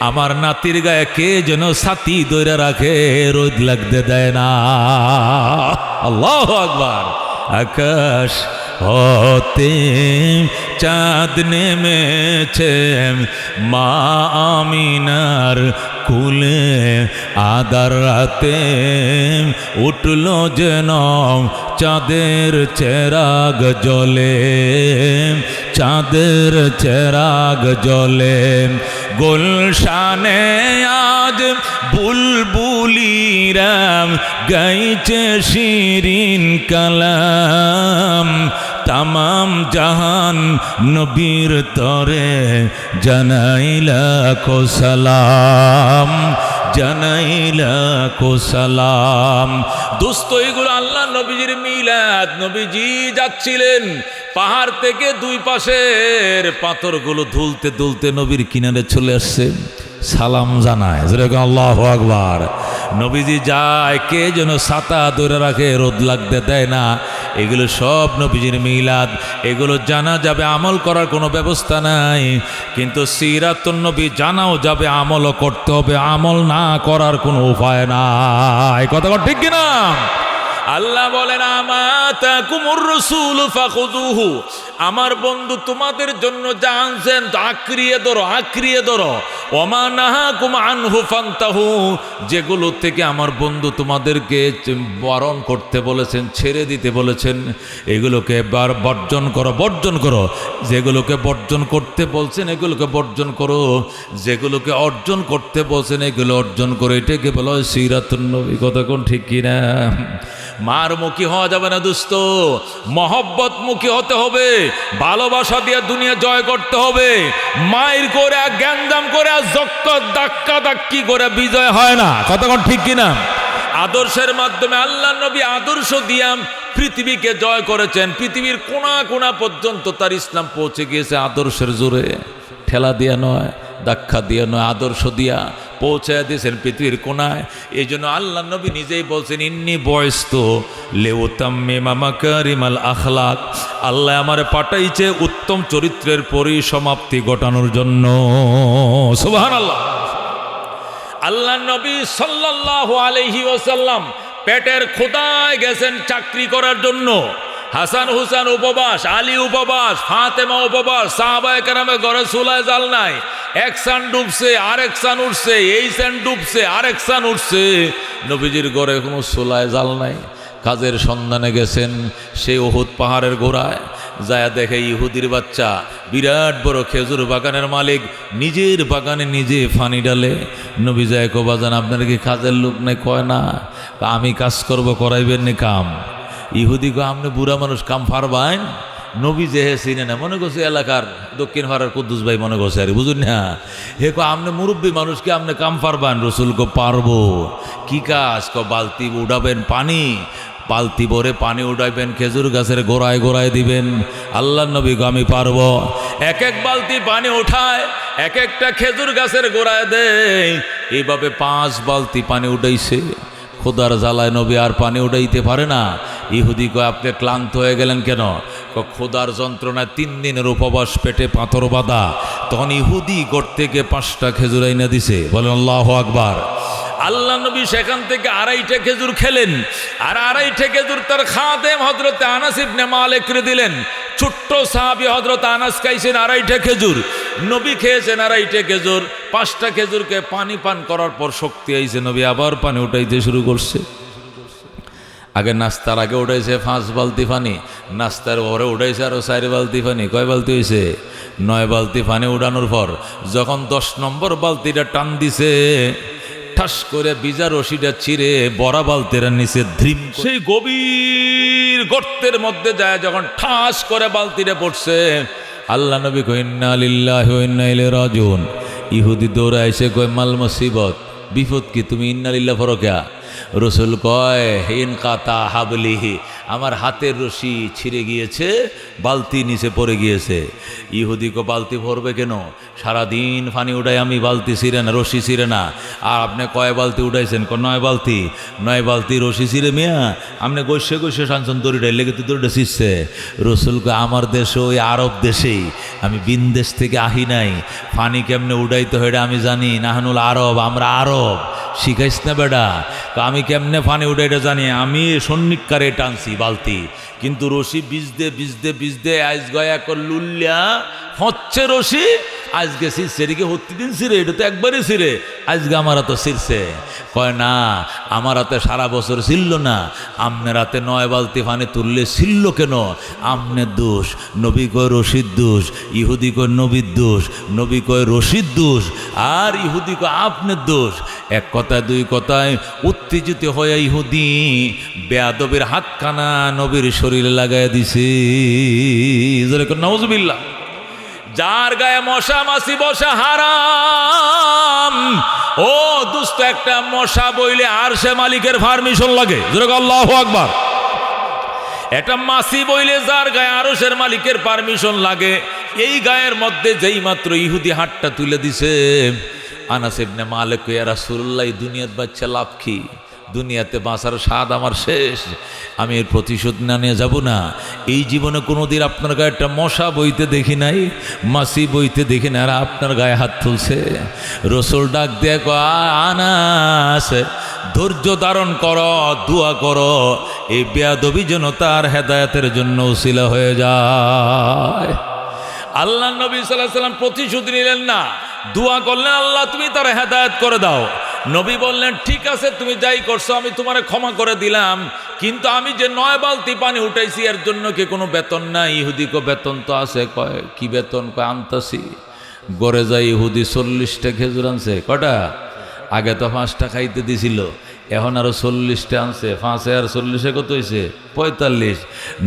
আমার নাতির গায়ে কে যেন ছাতি দইরা রাখে, রোদ লাগতে দেয় না। আল্লাহু আকবার। আকাশ হতে চাঁদ নেমেছে মা আমিনার কুলে, আদার রাতে উঠল যেন চাঁদের চেরাগ জ্বলে, চাঁদের চেরাগ জ্বলে। গুলশানে আজ বুলবুলিরা গাইছে শিরিন কালাম, তামাম জাহান নবীর তরে জানাইলা কো সালাম, জানাইলা কো সালাম। দোস্ত এগুলো আল্লাহ নবীজির মিলাদ। নবীজি যাচ্ছিলেন পাহাড় থেকে 2 পাশের পাথরগুলো ধুলতে ধুলতে নবীর কিনারে চলে আসছে, সালাম জানায়। আল্লাহু আকবার। নবীজি যায়, কে যেন ছাতা ধরে রাখে, রোদ লাগতে দেয় না। এগুলো সব নবীজির মিলাদ। এগুলো জানা যাবে, আমল করার কোনো ব্যবস্থা নাই, কিন্তু সিরাতুন নবী জানাও যাবে, আমলও করতে হবে। আমল না করার কোনো উপায় নাই, কথা ঠিক কিনা? আল্লাহ বলেন আমাতাকুমুর রাসূল ফাখুযুহু, আমার বন্ধু তোমাদের জন্য যা আনছেন আঁকড়িয়ে ধরো, আঁকড়িয়ে ধরো। ওমা নাহাকুম আনহু ফান্তাহু, যেগুলো থেকে আমার বন্ধু তোমাদেরকে বারণ করতে বলেছেন, ছেড়ে দিতে বলেছেন, এগুলোকে বর্জন করো, বর্জন করো। যেগুলোকে বর্জন করতে বলছেন এগুলোকে বর্জন করো, যেগুলোকে অর্জন করতে বলছেন এগুলো অর্জন করো। এটাকে বলা হয় সিরাতুন নবী, কতক্ষণ ঠিক কিনা? মার মুখী হওয়া যাবে না দোস্ত, মহব্বত মুখী হতে হবে, ভালোবাসা দিয়ে দুনিয়া জয় করতে হবে। মায়ের করে গ্যাঞ্জাম করে ধাক্কা ধাক্কি করে বিজয় হয় না, কতক্ষণ ঠিক কিনা? আদর্শের মাধ্যমে আল্লাহ নবী আদর্শ দিয়া পৃথিবীকে জয় করেছেন। পৃথিবীর কোনা কোনা পর্যন্ত তার ইসলাম পৌঁছে গিয়েছে আদর্শের জোরে, ঠেলা দিয়া নয়, ধাক্কা দিয়া নয়, আদর্শ দিয়া পৌঁছায় দিয়েছেন পৃথিবীর কোনায়। এই জন্য আল্লাহ নবী নিজেই বলছেন, ইন্নী বয়স্ত লিউতাম্মিমা মাকারিমাল আখলাক, আল্লাহ আমারে পাঠাইছে উত্তম চরিত্রের পরিসমাপ্তি ঘটানোর জন্য। সুবহানাল্লাহ। আল্লাহ নবী সাল্লাল্লাহু আলাইহি ওয়াসাল্লাম পেটের ক্ষুধায় গেছেন চাকরি করার জন্য। হাসান হুসেন উপবাস, আলী উপবাস, ফাতেমা উপবাস, সাহাবায়ে কেরামের ঘরে চুলায় জাল নাই, এক সান ডুবছে আরেক সান উঠছে, এই সান ডুবছে আরেক সান উঠছে, নবীজির ঘরে কোনো চুলায় জাল নাই। কাজের সন্ধানে গেছেন সেই উহুদ পাহাড়ের গোড়ায়, যায় দেখে ইহুদির বাচ্চা বিরাট বড় খেজুর বাগানের মালিক নিজের বাগানে নিজে পানি ডালে। নবী যায় কো বাজান আপনার কি কাজের লোক নাই? কয় না, আমি কাজ করব, করাইবেন নি কাম? ইহুদি কো আপনি বুড়া মানুষ, কাম পারবেন? নবী যে হে চিনে না, মনে করছে এলাকার দক্ষিণ পাড়ার কুদ্দুস ভাই মনে করছে, আরে বুঝুন না, হে কো আপনি মুরব্বী মানুষকে আপনি কাম পারবেন? রসুল কো পারবো। কি কাজ? কো বালতি উঠাবেন পানি, বালতি ভরে পানি উঠাইবেন, খেজুর গাছের গোড়ায় গোড়ায় দিবেন। আল্লাহ নবী গো আমি পারবো। এক এক বালতি পানি উঠায়, এক একটা খেজুর গাছের গোড়ায় দেয়, এইভাবে 5 বালতি পানি উঠাইছে। খোদার জ্বালায় নবী আর পানি উঠাইতে পারে না। ইহুদি কয় আপনি ক্লান্ত হয়ে গেলেন কেন? খোদার যন্ত্রণায় 3 দিনের উপবাস, পেটে পাথর বাঁধা। তখন ইহুদি ঘর থেকে 5টা খেজুর আইনা দিছে, বলেন আল্লাহু আকবার। আল্লাহ নবী সেখান থেকে 2.5টা খেজুর খেলেন, আর 2.5টা খেজুর তার খাদেম হযরত আনাস ইবনে মালিককে দিলেন। ছোট্ট সাহাবী হযরত আনাস খাইছেন 2.5টা খেজুর, নবী খেয়েছেন 2.5টা খেজুর। 5টা খেজুরকে পানি পান করার পর শক্তি আইছে, নবী আবার পানি উঠাইতে শুরু করছে। আগে নাস্তার আগে উঠাইছে 5 বালতি পানি, নাস্তার পরে উঠাইছে আরো 4 বালতি পানি। কয় বালতি হয়েছে? 9 বালতি পানি উঠানোর পর যখন 10 নম্বর বালতিটা টান দিছে, ঠাস করে বিজা রশিটা চিরে বড়া বালতির নিচে ধ্রিম, সেই গভীর গর্তের মধ্যে যায় যখন ঠাস করে বালতিটা পড়ছে, আল্লাহ নবী কয় ইন্না লিল্লাহি ওয়া ইন্না ইলাইহি রাজিউন। ইহুদি দৌড়াইছে, কয় মাল মুসিবত, বিপদ কি? তুমি ইন্না লিল্লাহ ফরকা? রসুল কয় হিন কাতা হাবলিহি, আমার হাতের রশি ছিঁড়ে গিয়েছে, বালতি নিচে পড়ে গিয়েছে। ইহুদি কো বালতি ভরবে কেন? সারাদিন পানি উঠাই আমি, বালতি ছিঁড়ে না, রশি ছিঁড়ে না। আর আপনি কয় বালতি উঠাইছেন? 9 বালতি। 9 বালতি রশি ছিঁড়ে মিয়া আপনি গৈসে গৈসে সানসন দড়িটাই লেগে তুই দড়িটা ছিঁড়ছে। রসুল কয় আমার দেশে, ওই আরব দেশেই, আমি বিনদেশ থেকে আহি নাই, পানি কেমনে উঠাইতে হয় আমি জানি। নাহানুল আরব, আমরা আরব, শিখাইস না বেটা। আমি কেমনে পানি উঠাইটা জানি, আমি সন্নিকারে টানছি বালতি, কিন্তু রশি বিজদে বিজদে বিজদে আজ গয়া কর লুল্লিয়া হচ্ছে রশি, আজকে ছিঁড়ছে। এদিকে হত্তি দিন ছিঁড়ে, এটা তো একবারই ছিঁড়ে, আজকে আমার হাতে ছিঁড়ছে। কয় না, আমার হাতে সারা বছর ছিল না, আমনের হাতে 9 বালতি পানি তুললে ছিল কেন? আমনের দোষ। নবী কয় রশির দোষ, ইহুদি কয় নবীর দোষ, নবী কয় রশির দোষ, আর ইহুদি কয় আপনার দোষ। এক কথায় 2 কথায় উত্তেজিত হয়ে ইহুদি বেয়াদবের হাতখানা নবীর শরীরে লাগাই দিছে। নাউজুবিল্লাহ। যার গায়ে মশা মাছি বসা হারাম, ও দোস্ত একটা মশা বইলে আর সে মালিকের পারমিশন লাগে। আল্লাহু আকবার। একটা মাছি বইলে যার গায়ে আরশের মালিকের পারমিশন লাগে, এই গায়ের মধ্যে যেই মাত্র ইহুদি হাতটা তুলে দিছে, আনাস ইবনে মালিক ইয়া রাসূলুল্লাহ, দুনিয়ার বাচ্চা লাভ কি? দুনিয়াতে বাঁচার স্বাদ আমার শেষ, আমি এর প্রতিশোধ না নিয়ে যাব না। এই জীবনে কোনোদিন আপনার গায়ে একটা মশা বইতে দেখি নাই, মাছি বইতে দেখি না, আর আপনার গায়ে হাত তুলছে। রসুল ডাক দিয়ে কয় আনাস, ধৈর্য ধারণ করো, দোয়া করো, এই বেয়াদবি যেন তার হেদায়েতের জন্য উসিলা হয়ে যায়। আল্লাহ নবী সাল্লাল্লাহু আলাইহি ওয়াসাল্লাম প্রতিশোধ নিলেন না, দোয়া করলেন আল্লাহ তুমি তার হেদায়েত করে দাও। নবী বললেন ঠিক আছে, তুমি যাই করছো আমি তোমারে ক্ষমা করে দিলাম, কিন্তু আমি যে 9 বালতি পানি উঠাইছি এর জন্য কি কোনো বেতন নাই? ইহুদি কো বেতন তো আছে। কয় কি বেতন? কয় আনতাছি। গড়ে যাই ইহুদি 40টা খেজুর আনছে। কটা? আগে তো 5টা খাইতে দিছিল, এখন আরো 40টা আনছে। 5 আর 40 কত হয়েছে? 45।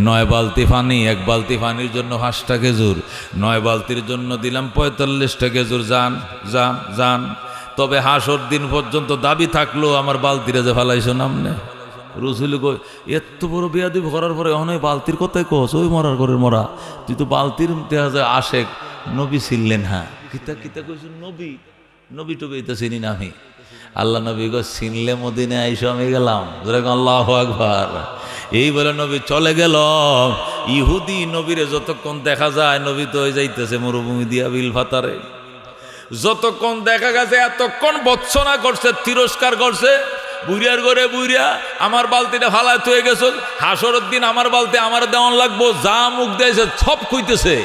9 বালতি পানি, 1 বালতি পানির জন্য 5টা খেজুর, 9 বালতির জন্য দিলাম 45টা খেজুর। যান যান যান। তবে হাসর দিন পর্যন্ত দাবি থাকলো আমার বালতিরে যে ফালাইছো নামনে। রসুল কই এত বড় বেয়াদি করার পরে এখন ওই বালতির কথাই কস, ওই মরার ঘরের মরা, তুই তো বালতির দেখা যায় আশেক নবী ছিলেন। হ্যাঁ, কিতা কিতা কইছো নবী নবী টবি তো চিনি না আমি। আল্লাহ নবী গো চিনলে মদিনে আইসো আমি গেলাম, আল্লাহু আকবার। এই বলে নবী চলে গেল। ইহুদি নবীরে যতক্ষণ দেখা যায়, নবী তো হয়ে যাইতেছে মরুভূমি দিয়া বিল ফাতারে, যতক্ষণ দেখা গেছে এতক্ষণ বৎসনা করছে, তিরস্কার করছে। বুড়িয়ার ঘরে বুড়িয়া আমার বালতিটা ফালায় হয়ে গেছে, হাসরের দিন আমার বালতি আমার দেওয়ান লাগবো, যা মুখ দিয়েছে সব খুঁজতেছে।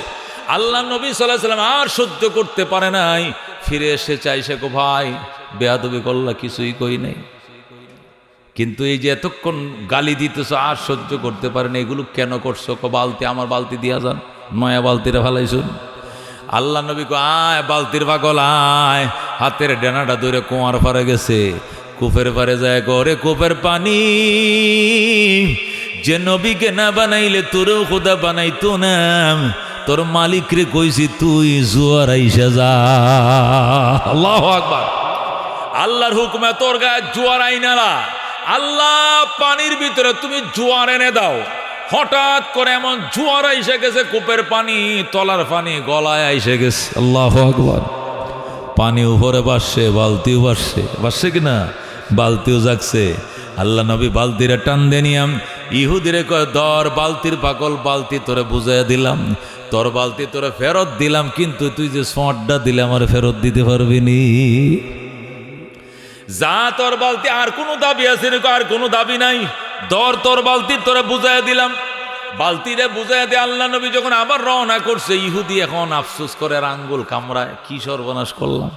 আল্লাহ নবী সাল্লাল্লাহু আলাইহি ওয়াসাল্লাম আর সহ্য করতে পারে নাই, ফিরে এসে চাইছে গো ভাই বেয়াদবি করলা, কিছুই কই নাই, কিন্তু এই যে এতক্ষণ গালি দিতেছ আর সহ্য করতে পারেন, এগুলো কেন করছো? বালতি আমার বালতি দিয়া যান, নয়া বালতিটা ফালাইছুন। আল্লাহ নবী কো আয় বালতির পাগল আয়, হাতের ডেনাটা ধরে কুয়ার পারে গেছে, কূপের পারে যায় করে কূপের পানি। যে নবীকে না বানাইলে তোরেও খোদা বানাইতো না, তোর মালিক রে কইছি তুই জোয়ার আইসা যা। আল্লাহু আকবার। আল্লাহর হুকুমে তোর গায়ে জোয়ার আইনালা, আল্লাহ পানির ভিতরে তুমি জোয়ার এনে দাও। হঠাৎ করে এমন জোয়ার আইসে গেছে, কূপের পানি তলার পানি গলায় আইসে গেছে। আল্লাহু আকবার। পানি উপরে বাসছে, বালতিও বাসছে কিনা, বালতিও জাগছে। আল্লাহ নবী বালতিরে টান দিয়ে নিয়াম, ইহুদিরে কয় ধর বালতির পাগল, বালতি তোরে বুঝাইয়া দিলাম, তোর বালতি তোরে ফেরত দিলাম, কিন্তু তুই যে সোঁটটা দিলে আমার ফেরত দিতে পারবি নি। যা তোর বালতি, আর কোনো দাবি আছে নাকি? আর কোনো দাবি নাই, ধর তোর বালতি তোরে বুঝাইয়া দিলাম। বালতিরে বুঝাইয়া দিয়ে আল্লাহ নবী যখন আবার রওনা করছে, ইহুদি এখন আফসোস করে আর আঙ্গুল কামড়ায়, কি সর্বনাশ করলাম,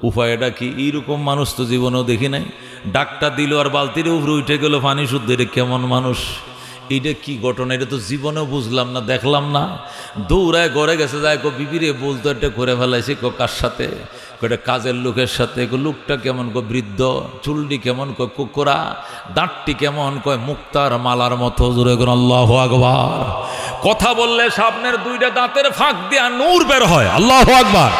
উপায়টা কি? এইরকম মানুষ তো জীবনেও দেখি নাই। ডাকটা দিল আর বালতির উপরে উঠে গেল পানি শুদ্ধ, এটা কেমন মানুষ? এইটা কি ঘটনা? এটা তো জীবনেও বুঝলাম না, দেখলাম না। দৌড়ায় ঘরে গেছে, যায় কো বিবিরে বলতো এটা করে ফেলাইছে, কো কার সাথে? এটা কাজের লোকের সাথে। লোকটা কেমন? কো বৃদ্ধ, চুলটি কেমন? কয় কুকুরা, দাঁতটি কেমন? কয় মুক্তার মালার মতো। জোরে কোন আল্লাহু আকবার। কথা বললে সামনের দুইটা দাঁতের ফাঁক দিয়া নূর বের হয়। আল্লাহু আকবার।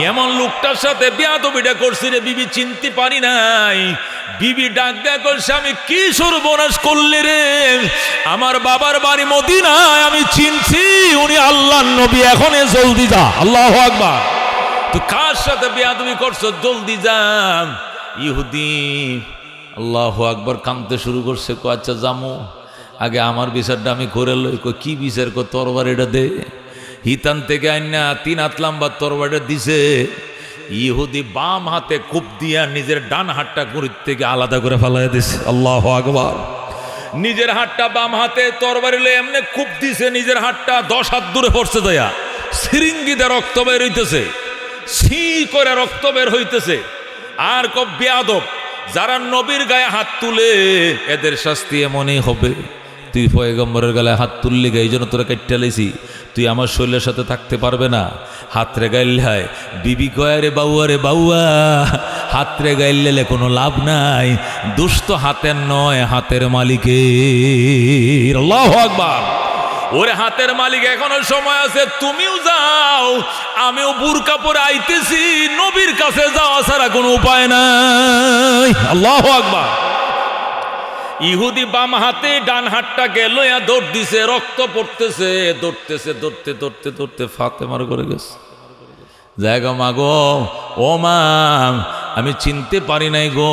এমন লোকটার সাথে বেয়াদবিটা করছি রে বিবি, চিনতে পারি নাই। বিবি ডাক দেয়া করছে, আমি কি সর্বনাশ করলি রে, আমার বাবার বাড়ি মদিনায়, আমি চিনছি উনি আল্লাহর নবী, এখন জলদি যা। আল্লাহু আকবার। তুই কার সাথে বেয়াদবি করছো, জলদি যা। ইহুদি আল্লাহু আকবার কাঁদতে শুরু করছে, কো আচ্ছা জামু, আগে আমার বিচারটা আমি করে লই। কো কি বিচার? কো তরবারিটা দে। হিতান থেকে আইনা 3 হাত লম্বা তরবারিটা দিছে। ইহুদি বাম হাতে কূপ দিয়া নিজের ডান হাতটা গুড়ির থেকে আলাদা করে ফেলাই দিছে। আল্লাহু আকবার। নিজের হাতটা বাম হাতে তরবারি লয়ে এমনি কূপ দিছে, নিজের হাতটা 10 হাত দূরে পড়ছে, দয়া সিরিঙ্গিতে রক্ত বের হইতেছে, সি করে রক্ত বের হইতেছে। আর কব বেয়াদব, যারা নবীর গায়ে হাত তুলে এদের শাস্তি এমনই হবে। তুই পয়গম্বরের গায়ে হাত তুললি, এই জন্য তোরা কেটে লেছি, তুই আমার শরীরের সাথে থাকতে পারবে না। হাতরে গাইল্লায় বিবি কয় রে বাউয়া, রে বাউয়া, হাতরে গাইল্লে কোনো লাভ নাই, দোষ তো হাতের নয়, হাতের মালিকের। আল্লাহু আকবার। ওরে হাতের মালিক, এখনো সময় আছে, তুমিও যাও, আমিও বুরকা পরে আইতেছি, নবীর কাছে যাওয়া ছাড়া কোনো উপায় নাই। আল্লাহু আকবার। ইহুদি বাম হাতে ডান হাতটাকে লইয়া দৌড় দিছে, রক্ত পড়তেছে, দৌড়তেছে, দৌড়তে দৌড়তে দৌড়তে ফাতেমার ঘরে গেছে। জায়গা মাগো, ও মা, আমি চিনতে পারি নাই গো,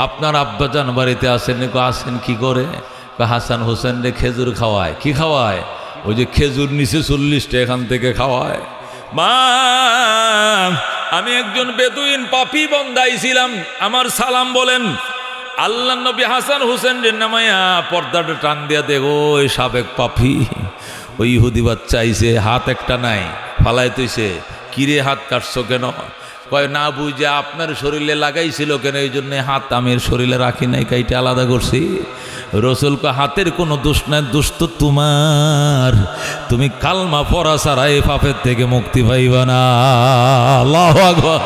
আপনার আব্বাজান বাড়িতে আসেন? আসেন কি করে? হাসান হোসেন রে খেজুর খাওয়ায়। কি খাওয়ায়? ওই যে খেজুর নিচে 40টা এখান থেকে খাওয়ায়। মা, আমি একজন বেদুইন পাপী বন্দাইছিলাম, আমার সালাম বলেন। আল্লাহ নবী হাসান হোসেন রে নামাইয়া পর্দাটা টান দিয়া দেখো, ওই সাবেক পাপী, ওই ইহুদি বাচ্চা আইছে, হাত একটা নাই, ফালাই তুইছে। কিরে হাত কাটছো কেন? কয় না বুঝে আপনার শরীরে লাগাইছিল কেন, এই জন্য হাত আমি শরীরে রাখি নাই, কাইটা আলাদা করছি। রসুল কয় হাতের কোনো দোষ নাই, দোষ তো তোমার, তুমি কালমা পড়া ছাড়া এই পাপের থেকে মুক্তি পাইবা না। আল্লাহু আকবার।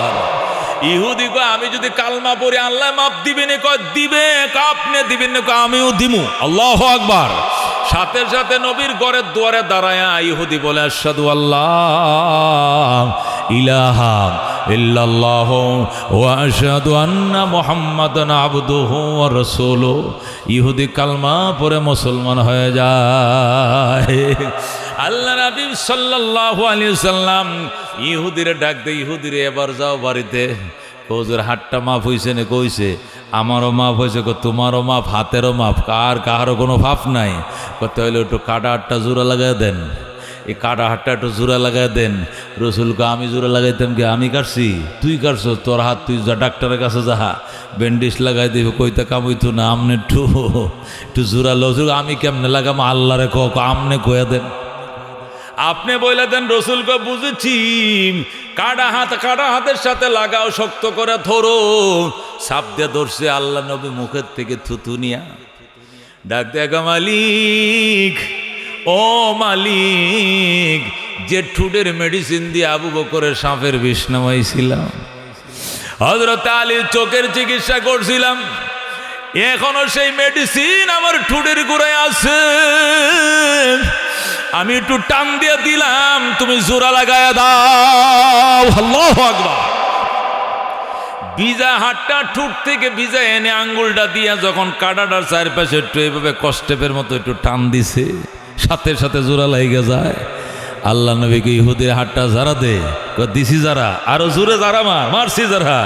ইহুদি কয় আমি যদি কালমা পড়ি আল্লাহ মাপ দিবেন? কয় দিবে। আপনি দিবেন না? আমিও দিমু। আল্লাহু আকবার। সাথে সাথে নবীর ঘরের দুয়ারে দাঁড়ায়া ইহুদি বলে আশহাদু আল্লাহ ইলাহা ইল্লাল্লাহু ওয়া আশহাদু আন্না মুহাম্মাদান আবদুহু ওয়া রাসূলুহু। ইহুদি কালমা পড়ে মুসলমান হয়ে যায়। আল্লাহ নবী সাল্লাল্লাহু আলাইহি সাল্লাম ইহুদিরে ডাক দে, ইহুদিরে এবার যাও বাড়িতে, হুজুর হাতটা মাফ হইছে না? কইছে আমারও মাফ হয়েছে। তোমারও মাফ, হাতেরও মাফ, কারো কোনো পাপ নাই। করতে হইলে একটু কাটা হাতটা জোড়া লাগাই দেন, এই কাটা হাতটা একটু জোড়া লাগাই দেন। রসুলকে আমি জোড়া লাগাইতাম কি? আমি কাটছি? তুই কাটছ? তোর হাত তুই যা ডাক্তারের কাছে যাহা, ব্যান্ডেজ লাগাই দিবে, কইতে কামইতো না। আমনে একটু জোড়া লো। আমি কেমনে লাগাম? আল্লাহরে আমনে কয়ে দেন, আপনি বইলা দেন। রসুলকে বুঝেছি, কাটা হাতের সাথে লাগাও, শক্ত করে ধরো। সাপ দিয়ে ধরছে, আল্লাহ নবী মুখের থেকে থুতু নিয়া ডাক দেখা, মালিক, ও মালিক, যে ঠুটের মেডিসিন দিয়ে আবু বকরের সাপের বিষ নামাইছিলাম, হযরত আলীর চোখের চিকিৎসা করছিলাম, এখনো সেই মেডিসিন আমার ঠুটের গোড়ায় আছে। আমি একটু টান দিয়ে দিলাম, তুমি জোড়া লাগায়া দাও। আল্লাহু আকবার। ভিজা হাতটা ঠুট থেকে ভিজা এনে আঙ্গুলটা দিয়া যখন কাটাটার চারপাশে একটু এইভাবে কষ্টেপের মতো একটু টান দিছে, সাথে সাথে জোড়া লাইগা যায়। আল্লাহ নবীকে ইহুদির হাতটা যারা দে, দিছি যারা, আরো জোরে যারা মারছি যারা,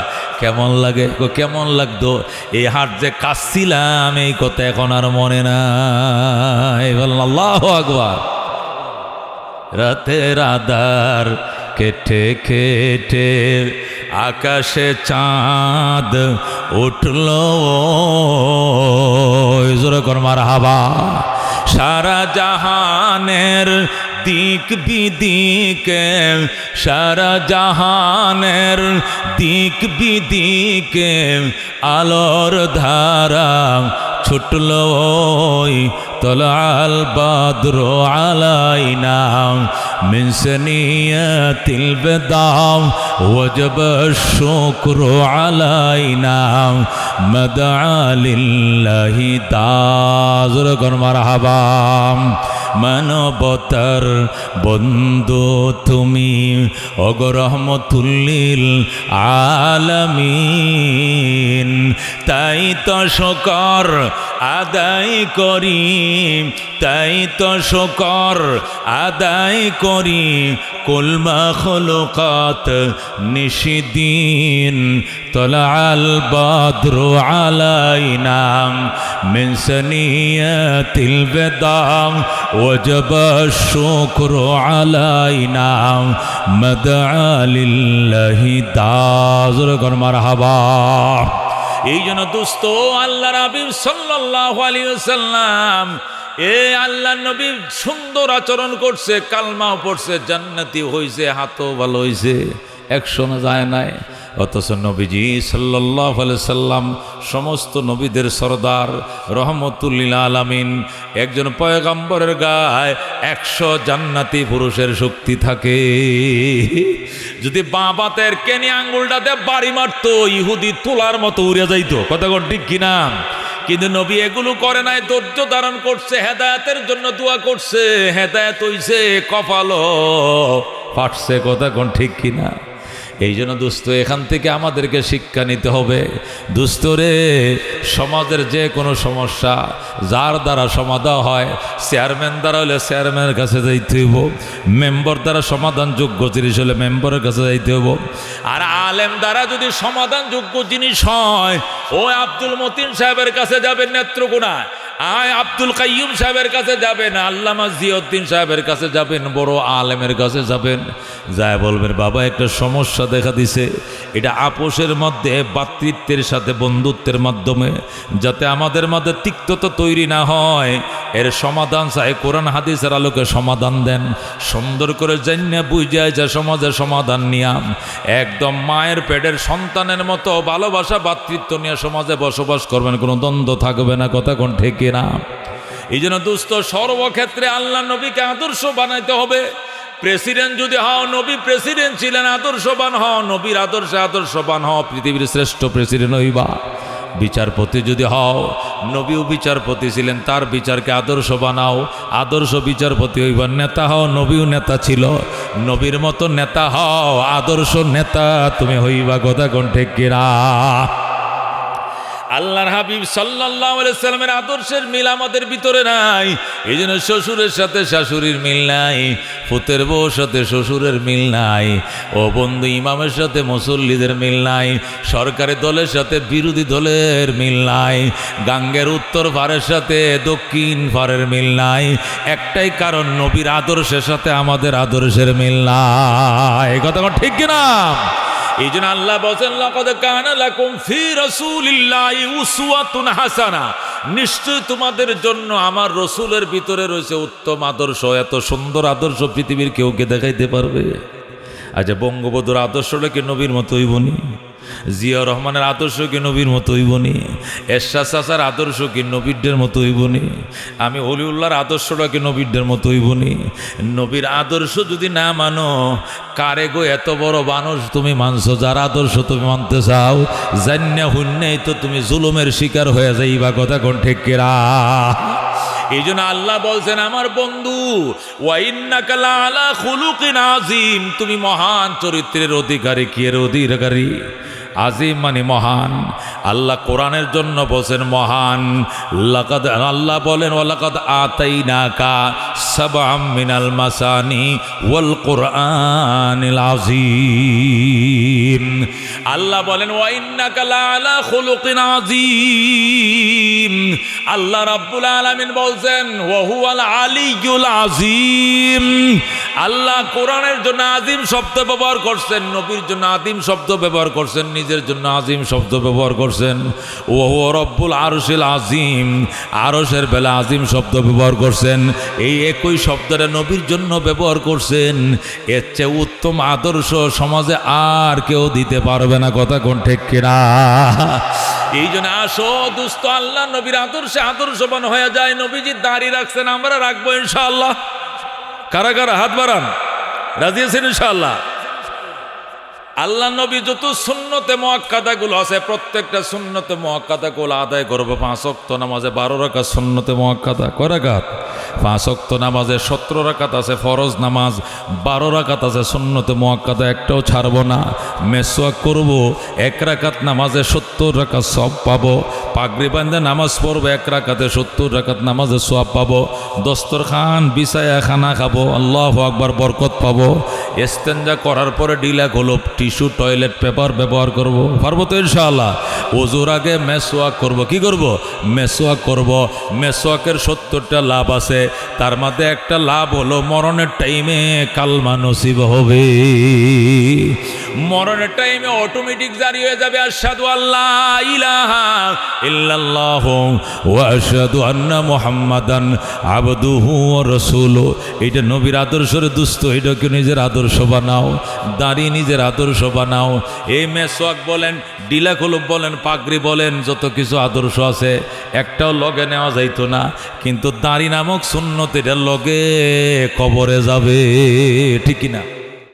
কেমন লাগে? কেমন লাগতো? এই হাত যে কাঁদছিলাম, এই কথা এখন আর মনে নাই। বলেন আল্লাহু আকবার। রাতের আধার কেটে কেটে আকাশে চাঁদ উঠল, জোরে কর মারহাবা। সারা জাহানের দিক বিদিকে, সারা জাহানের দিক বিদিকে আলোর ধারা ছুটল, তলাল বাদ্র আলাইনা মিন সানিয়াতিল বিদা ওয়াজব শুকরু আলাইনা মাদআ লিল্লাহি তাআলা। গর মারহাবা। মানবতার বন্ধু তুমি, ওগো রহমতুল্লিল আলামিন, তাই তো শুকর আদায় করি, তাই তো শুকর আদায় করি। কুল মাখলুকাত নিশিদিন তলাআল বাদরু আলাইনা মিন সানিয়াতিল বিদা ওয়াজব শুকরু আলাইনা মাদআ লিল্লাহি তাআলা। মারহাবা। এই জন্য দোস্ত, আল্লাহ নবী সাল্লাল্লাহু আলাইহি ওয়াসাল্লাম, আল্লাহ নবী সুন্দর আচরণ করছে, কালমাও পড়ছে, জান্নাতি হইছে, হাতও ভালো হইছে, 100 না যায় নাই। অথচ নবীজি সাল্লাল্লাহু আলাইহি সাল্লাম সমস্ত নবীদের সরদার, রহমতুল্লিল আলামিন, একজন পয়গম্বরের গায়ে 100 জান্নাতি পুরুষের শক্তি থাকে। যদি বাঁ বাতের কেনি আঙ্গুলটাতে বাড়ি মারতো, ইহুদি তোলার মতো উড়ে যাইতো। কথা কোন ঠিক কিনা? কিন্তু নবী এগুলো করে নাই, ধৈর্য ধারণ করছে, হেদায়েতের জন্য দোয়া করছে, হেদায়েত হইছে, কপালও ফাটছে। কথা কোন ঠিক কিনা? এই জন্য দোস্ত, এখান থেকে আমাদেরকে শিক্ষা নিতে হবে। দোস্ত রে, সমাজের যে কোনো সমস্যা যার দ্বারা সমাধান হয়, চেয়ারম্যান দ্বারা হলে চেয়ারম্যানের কাছে যাইতে হইব, মেম্বার দ্বারা সমাধানযোগ্য জিনিস হলে মেম্বারের কাছে যাইতে হইব, আর আলেম দ্বারা যদি সমাধানযোগ্য জিনিস হয়, ওই আব্দুল মতিন সাহেবের কাছে যাবেন নেত্রকোনায়, আব্দুল কাইয়ুম সাহেবের কাছে যাবেন, আল্লামা জিয়াউদ্দিন সাহেবের কাছে যাবেন, বড় আলেমের কাছে যাবেন, যায় বলবেন বাবা একটা সমস্যা দেখা দিছে, এটা আপোষের মধ্যে, ভ্রাতৃত্বের সাথে বন্ধুত্বের মাধ্যমে যাতে আমাদের মধ্যে তিক্ততা তৈরি না হয়, এর সমাধান চাই, কোরআন হাদিসের আলোকে সমাধান দেন। সুন্দর করে জান্নে বুঝায় যে সমাজের সমাধান নিয়াম একদম মায়ের পেটের সন্তানের মতো ভালোবাসা ভ্রাতৃত্ব নিয়ে সমাজে বসবাস করবেন, কোনো দ্বন্দ্ব থাকবে না। কথা কোন ঠিক কিনা? এই জন্য দোস্ত, সর্বক্ষেত্রে আল্লাহ নবীকে আদর্শ বানাইতে হবে। প্রেসিডেন্ট যদি হও, নবী প্রেসিডেন্ট ছিলেন, আদর্শবান হও, নবীর আদর্শে আদর্শবান হও, পৃথিবীর শ্রেষ্ঠ প্রেসিডেন্ট হইবা। বিচারপতি যদি হও, নবীও বিচারপতি ছিলেন, তার বিচারকে আদর্শ বানাও, আদর্শ বিচারপতি হইবা। নেতা হও, নবীও নেতা ছিল, নবীর মতো নেতা হও, আদর্শ নেতা তুমি হইবা। কথা কোন ঠিক কিনা? আল্লাহর হাবিব সাল্লাল্লাহু আলাইহি সাল্লামের আদর্শের মিল আমাদের ভিতরে নাই। এই জন্য শ্বশুরের সাথে শাশুড়ির মিল নাই, পুতের বউর সাথে শ্বশুরের মিল নাই, ও বন্ধু ইমামের সাথে মুসল্লিদের মিল নাই, সরকারি দলের সাথে বিরোধী দলের মিল নাই, গাঙ্গের উত্তর পারের সাথে দক্ষিণ পারের মিল নাই। একটাই কারণ, নবীর আদর্শের সাথে আমাদের আদর্শের মিল নাই। কথা ঠিক কিনা? এই জন্য আল্লাহ বলেন, লাকাদ কানা লাকুম ফি রাসূলিল্লাহি উসওয়াতুন হাসানা, নিশ্চয় তোমাদের জন্য আমার রসুলের ভিতরে রয়েছে উত্তম আদর্শ। এত সুন্দর আদর্শ পৃথিবীর কেউ কে দেখাইতে পারবে? আচ্ছা, বঙ্গবন্ধুর আদর্শটা কি নবীর মতো হইবনি? জিয়া রহমানের আদর্শ কি নবীর মতো হইবনি? এরশাদ চাচার আদর্শ কি নবীরদের মতো হইবনি? আমি অলিউল্লাহর আদর্শটা কি নবীরদের মতো হইবনি? নবীর আদর্শ যদি না মানো, কারে গো এত বড় মানুষ তুমি মানছো, যার আদর্শ তুমি মানতে চাও, জান্না হুন্নেই তো তুমি জুলুমের শিকার হয়ে যাইবা। কথা কোন ঠিক কিরা? এই জন্য আল্লাহ বলছেন, আমার বন্ধু ওয়া ইন্নাকা লাআলা খুলুকিন আযীম, তুমি মহান চরিত্রের অধিকারী। কি এর অধিকারী? আজিম মানে মহান। আল্লাহ কোরআনের জন্য বলছেন মহান। লাকাদ, আল্লাহ বলেন ওয়ালাকাদ আতাইনাকা সাবআম মিনাল মাসানি ওয়াল কুরআনিল আযীম। আল্লাহ বলেন ওয়া ইন্নাকা লাআলা খুলুকিন আযীম। আল্লাহ রাব্বুল আলামিন বলছেন ওয়া হুয়াল আলিয়্যুল আযীম। আল্লাহ কোরআনের জন্য আযীম শব্দ ব্যবহার করছেন, নবীর জন্য আযীম শব্দ ব্যবহার করছেন, নিজের জন্য আযীম শব্দ ব্যবহার করছেন। ওয়া হুয়া রব্বুল আরশিল আযীম, আরশের বেলা আযীম শব্দ ব্যবহার করছেন। এই একই শব্দটা নবীর জন্য ব্যবহার করছেন। এর চেয়ে উত্তম আদর্শ সমাজে আর কেউ দিতে পারবে না। কথা কোন ঠিক কিনা? এই জন্য আসো দোস্ত, আল্লাহ নবীর আদর্শে আদর্শবান হয়ে যায়। নবীজি দাড়ি রাখছেন, আমরা রাখবো ইনশাআল্লাহ। কারা কারা হাত বাড়ান, রাজি আছেন ইনশাআল্লাহ? আল্লাহ নবী যত সুন্নতে মুআক্কাদাগুলো আছে, প্রত্যেকটা সুন্নতে মুআক্কাদাগুলো আদায় করবো। 5 ওয়াক্ত নামাজে 12 রাকাত সুন্নতে মুআক্কাদা। কয় রাকাত? 5 ওয়াক্ত নামাজে 17 রাকাত আছে ফরজ নামাজ, 12 রাকাত আছে সুন্নতে মুআক্কাদা, একটাও ছাড়বো না। মেসওয়াক করব, 1 রাকাত নামাজে 70 রাকাত সওয়াব পাবো। পাগড়ি বাঁধে নামাজ পড়বো, 1 রাকাতে 70 রাকাত নামাজে সওয়াব পাবো। দস্তরখান বিছায়া খানা খাবো, আল্লাহু আকবার, বরকত পাবো। ইস্তেঞ্জা করার পরে ডিলা গোলপ টিস্যু টয়লেট পেপার ব্যবহার করব, পারবো তো ইনশাআল্লাহ। ওজুর আগে মেসওয়াক করব। কি করব? মেসওয়াক করব। মেসওয়াকের 70টা লাভ আছে, তার মধ্যে একটা লাভ হলো মরণের টাইমে কালমা নসিব হবে। মরণের টাইমে অটোমেটিক জারি হয়ে যাবে আশহাদু আল্লা ইলাহা ইল্লাল্লাহু ওয়া আশহাদু আন্না মুহাম্মাদান আবদুহু ওয়া রাসূলুহু। এটা নবীর আদর্শের দুস্থ, এটাকে নিজের আদর্শ বানাও। দাড়ি নিজের আদর্শ বানাও। এই মেসওয়াক বলেন, ডিলা কলব বলেন, পাগড়ি বলেন, যত কিছু আদর্শ আছে একটাও লগে নেওয়া যাইতো না, কিন্তু দাড়ি নামক সুন্নত এটা লগে কবরে যাবে। ঠিক কিনা?